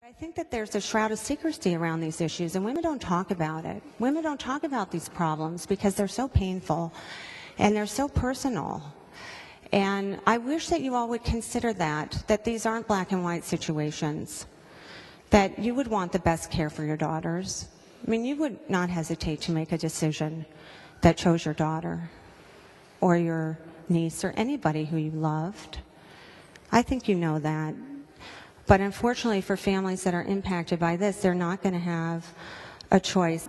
I think that there's a shroud of secrecy around these issues, and women don't talk about it. Women don't talk about these problems because they're so painful and they're so personal. And I wish that you all would consider that these aren't black and white situations, that you would want the best care for your daughters. I mean, you would not hesitate to make a decision that chose your daughter or your niece or anybody who you loved. I think you know that. But unfortunately, for families that are impacted by this, they're not going to have a choice.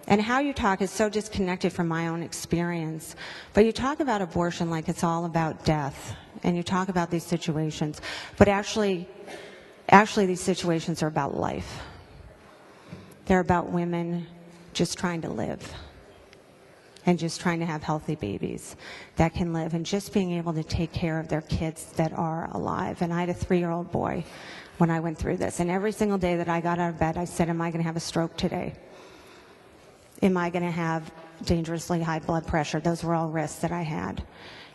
And how you talk is so disconnected from my own experience. But you talk about abortion like it's all about death, and you talk about these situations. But actually these situations are about life. They're about women just trying to live and just trying to have healthy babies that can live and just being able to take care of their kids that are alive. And I had a 3-year-old boy when I went through this. And every single day that I got out of bed, I said, am I going to have a stroke today? Am I going to have dangerously high blood pressure? Those were all risks that I had.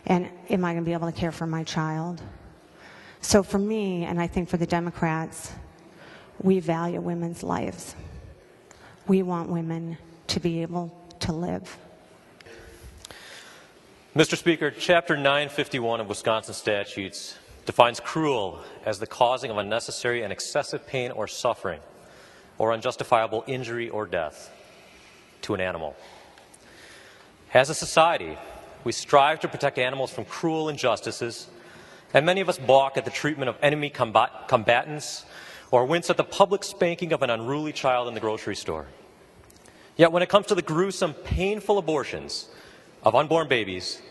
And am I going to be able to care for my child? So for me, and I think for the Democrats, we value women's lives. We want women to be able to live. Mr. Speaker, Chapter 951 of Wisconsin statutes defines cruel as the causing of unnecessary and excessive pain or suffering or unjustifiable injury or death to an animal. As a society, we strive to protect animals from cruel injustices, and many of us balk at the treatment of enemy combatants or wince at the public spanking of an unruly child in the grocery store. Yet when it comes to the gruesome, painful abortions of unborn babies,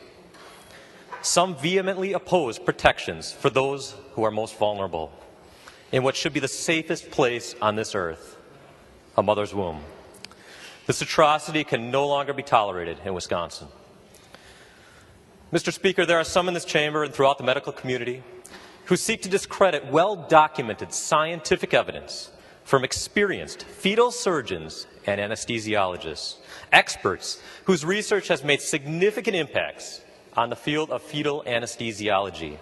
some vehemently oppose protections for those who are most vulnerable in what should be the safest place on this earth, a mother's womb. This atrocity can no longer be tolerated in Wisconsin. Mr. Speaker, there are some in this chamber and throughout the medical community who seek to discredit well-documented scientific evidence from experienced fetal surgeons and anesthesiologists, experts whose research has made significant impacts on the field of fetal anesthesiology.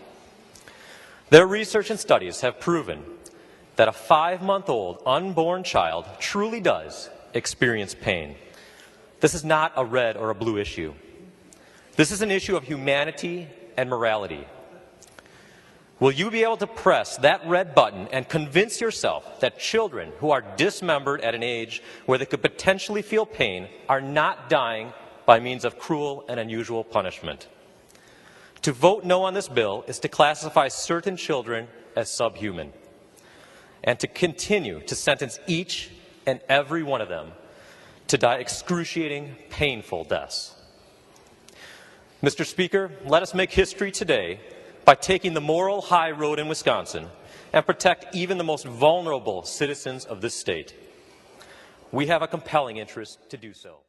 Their research and studies have proven that a 5-month-old unborn child truly does experience pain. This is not a red or a blue issue. This is an issue of humanity and morality. Will you be able to press that red button and convince yourself that children who are dismembered at an age where they could potentially feel pain are not dying by means of cruel and unusual punishment? To vote no on this bill is to classify certain children as subhuman and to continue to sentence each and every one of them to die excruciating, painful deaths. Mr. Speaker, let us make history today by taking the moral high road in Wisconsin and protect even the most vulnerable citizens of this state. We have a compelling interest to do so.